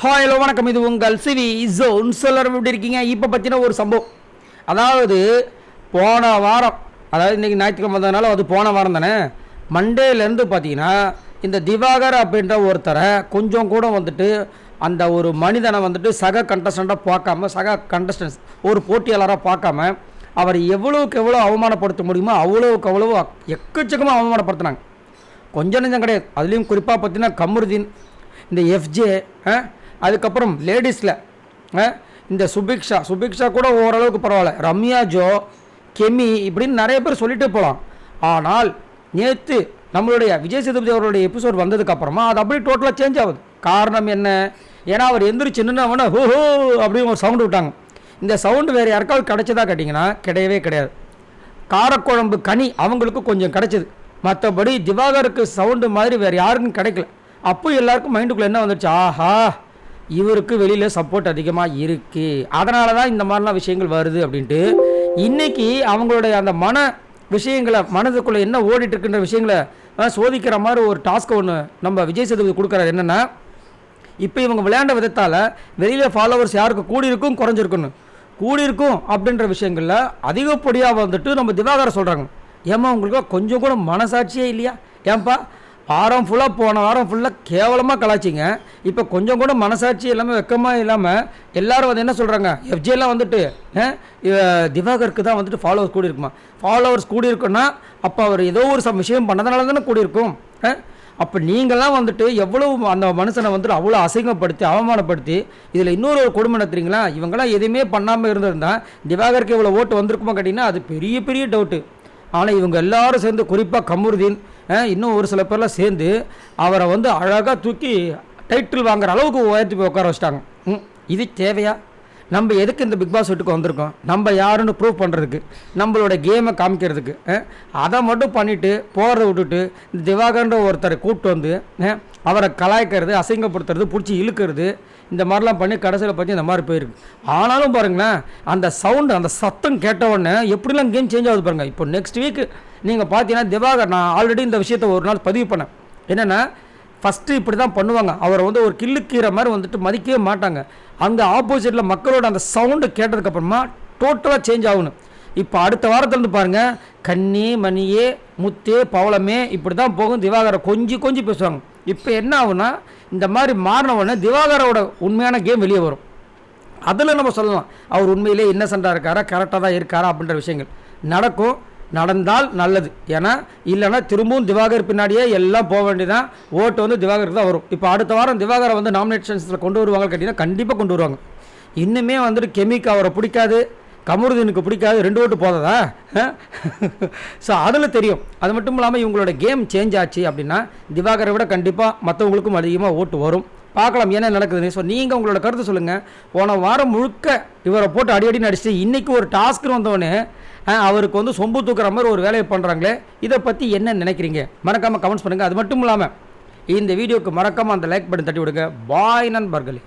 Hi hello வணக்கம், இது உங்கள் சிவி ஜோன். எல்லாரும் எப்படி இருக்கீங்க? இப்போ பற்றின ஒரு சம்பவம், அதாவது போன வாரம், அதாவது இன்றைக்கி ஞாயிற்றுக்கிழமை வந்ததுனால அது போன வாரம் தானே, மண்டேலேருந்து பார்த்தீங்கன்னா இந்த திவாகர் அப்படின்ற ஒருத்தரை கொஞ்சம் கூட வந்துட்டு அந்த ஒரு மனிதனை வந்துட்டு சக கண்டஸ்டண்ட்டாக பார்க்காம, சக கண்டஸ்டன்ஸ் ஒரு போட்டியாளராக பார்க்காம அவர் எவ்வளோவுக்கு எவ்வளோ அவமானப்படுத்த முடியுமோ அவ்வளோவுக்கு அவ்வளோ எக்கச்சக்கமாக அவமானப்படுத்தினாங்க. கொஞ்சம் நெஞ்சம் கிடையாது. அதுலேயும் குறிப்பாக பார்த்தீங்கன்னா கமருதீன், இந்த எஃப்ஜே, அதுக்கப்புறம் லேடிஸில் இந்த சுபிக்ஷா கூட ஓரளவுக்கு பரவாயில்ல, ரம்யா ஜோ, கெமி, இப்படின்னு நிறைய பேர் சொல்லிகிட்டே போகலாம். ஆனால் நேற்று நம்மளுடைய விஜய் சேதுபதி அவருடைய எபிசோட் வந்ததுக்கப்புறமா அது அப்படியே டோட்டலாக சேஞ்ச் ஆகுது. காரணம் என்ன? ஏன்னா அவர் எந்திரிச்சு நின்னவொன்னே ஹோ ஹோ அப்படின்னு ஒரு சவுண்டு விட்டாங்க. இந்த சவுண்டு வேறு யாருக்காவது கிடைச்சதா கேட்டிங்கன்னா கிடையவே கிடையாது. காரக்குழம்பு கனி அவங்களுக்கு கொஞ்சம் கிடைச்சிது, மற்றபடி திவாகருக்கு சவுண்டு மாதிரி வேறு யாருக்கும் கிடைக்கல. அப்போ எல்லாருக்கும் மைண்டுக்குள்ளே என்ன வந்துடுச்சு, ஆஹா இவருக்கு வெளியில் சப்போர்ட் அதிகமாக இருக்குது, அதனால தான் இந்த மாதிரிலாம் விஷயங்கள் வருது அப்படின்ட்டு. இன்றைக்கி அவங்களுடைய அந்த விஷயங்களை, மனதுக்குள்ளே என்ன ஓடிட்டுருக்குன்ற விஷயங்களை சோதிக்கிற மாதிரி ஒரு டாஸ்க்கை ஒன்று நம்ம விஜய் சேதுபதி கொடுக்குறாரு. என்னென்னா, இப்போ இவங்க விளையாண்ட விதத்தால் வெளியில் ஃபாலோவர்ஸ் யாருக்கு கூடியிருக்கும் குறைஞ்சிருக்குன்னு, கூடியிருக்கும் அப்படின்ற விஷயங்களில் அதிகப்படியாக வந்துட்டு நம்ம திவாகரை சொல்கிறாங்க. ஏம்மா உங்களுக்கு கொஞ்சம் கூட மனசாட்சியே இல்லையா? ஏன்பா வாரம் ஃபுல்லாக, போன வாரம் ஃபுல்லாக கேவலமாக கலாச்சிங்க, இப்போ கொஞ்சம் கூட மனசாட்சி எல்லாமே வெக்கமாக இல்லாமல் எல்லோரும் வந்து என்ன சொல்கிறாங்க, எஃப்ஜேலாம் வந்துட்டு திவாகருக்கு தான் வந்துட்டு ஃபாலோவர்ஸ் கூடி இருக்குமா? ஃபாலோவர்ஸ் கூடி இருக்குன்னா அப்போ அவர் ஏதோ ஒரு விஷயம் பண்ணதுனால தானே கூடியிருக்கும். அப்போ நீங்களாம் வந்துட்டு எவ்வளோ அந்த மனுஷனை வந்துட்டு அவ்வளோ அசிங்கப்படுத்தி அவமானப்படுத்தி, இதில் இன்னொரு ஒரு கொடுமை நடத்துறீங்களா? இவங்களாம் எதுவுமே பண்ணாமல் இருந்திருந்தால் திவாகருக்கு இவ்வளோ ஓட்டு வந்திருக்குமா கேட்டிங்கன்னா அது பெரிய பெரிய டவுட்டு. ஆனால் இவங்க எல்லாரும் சேர்ந்து, குறிப்பாக கமருதீன், இன்னும் ஒரு சில பேர்லாம் சேர்ந்து அவரை வந்து அழகாக தூக்கி டைட்டில் வாங்குற அளவுக்கு உயர்த்தி போய் உட்கார வச்சிட்டாங்க. இது தேவையா? நம்ம எதுக்கு இந்த பிக் பாஸ் வீட்டுக்கு வந்திருக்கோம்? நம்ம யாருன்னு ப்ரூவ் பண்ணுறதுக்கு, நம்மளோட கேமை காமிக்கிறதுக்கு. அதை மட்டும் பண்ணிவிட்டு போகிறத விட்டுட்டு இந்த திவாகர்ன்ற ஒருத்தரை கூப்பிட்டு வந்து அவரை கலாய்க்கிறது, அசிங்கப்படுத்துறது, பிடிச்சி இழுக்கிறது, இந்த மாதிரிலாம் பண்ணி கடைசியில் பற்றி இந்த மாதிரி போயிருக்கு. ஆனாலும் பாருங்களேன், அந்த சவுண்டு, அந்த சத்தம் கேட்ட உடனே எப்படிலாம் கேம் சேஞ்ச் ஆகுது பாருங்கள். இப்போ நெக்ஸ்ட் வீக் நீங்கள் பார்த்தீங்கன்னா திவாகர், நான் ஆல்ரெடி இந்த விஷயத்தை ஒரு நாள் பதிவு பண்ணேன். என்னென்னா, ஃபஸ்ட்டு இப்படி தான் பண்ணுவாங்க, அவரை வந்து ஒரு கில்லுக்கீரை மாதிரி வந்துட்டு மதிக்கவே மாட்டாங்க. அந்த ஆப்போசிட்டில் மக்களோட அந்த சவுண்டு கேட்டதுக்கப்புறமா டோட்டலாக சேஞ்ச் ஆகணும். இப்போ அடுத்த வாரத்துலேருந்து பாருங்கள், கண்ணே மணியே முத்தே பவளமே இப்படி தான் போகும். திவாகரை கொஞ்சம் பேசுவாங்க. இப்போ என்ன ஆகுனா, இந்த மாதிரி மாறின உடனே திவாகரோட உண்மையான கேம் வெளியே வரும். அதில் நம்ம சொல்லலாம் அவர் உண்மையிலே இன்னசென்ட்டாக இருக்காரா, கரெக்டாக தான் இருக்காரா அப்படின்ற விஷயங்கள் நடக்கும். நடந்தால் நல்லது. ஏன்னா இல்லைன்னா திரும்பவும் திவாகர் பின்னாடியே எல்லாம் போக வேண்டியதான். ஓட்டு வந்து திவாகருக்கு தான் வரும். இப்போ அடுத்த வாரம் திவாகரை வந்து நாமினேஷன்ஸில் கொண்டு வருவாங்க கேட்டிங்கன்னா கண்டிப்பாக கொண்டு வருவாங்க. இன்னுமே வந்துட்டு கெமிக்கு அவரை பிடிக்காது, கமருதீனுக்கு பிடிக்காது, 2 ஓட்டு போததா? ஸோ அதில் தெரியும். அது மட்டும் இல்லாமல் இவங்களோட கேம் சேஞ்ச் ஆச்சு அப்படின்னா திவாகரை விட கண்டிப்பாக மற்றவங்களுக்கும் அதிகமாக ஓட்டு வரும். பார்க்கலாம் என்ன நடக்குதுன்னு. ஸோ நீங்கள் உங்களோட கருத்து சொல்லுங்கள். போன வாரம் முழுக்க இவரை போட்டு அடி நடிச்சுட்டு இன்றைக்கி ஒரு டாஸ்க்கு வந்தவொடனே அவருக்கு வந்து சொம்பு தூக்குற மாதிரி ஒரு வேலையை பண்ணுறாங்களே, இதை பற்றி என்ன நினைக்கிறீங்க? மறக்காமல் கமெண்ட்ஸ் பண்ணுங்கள். அது மட்டும் இல்லாமல் இந்த வீடியோக்கு மறக்காமல் அந்த லைக் பட்டன் தட்டி விடுங்க. பாய் நண்பர்களே.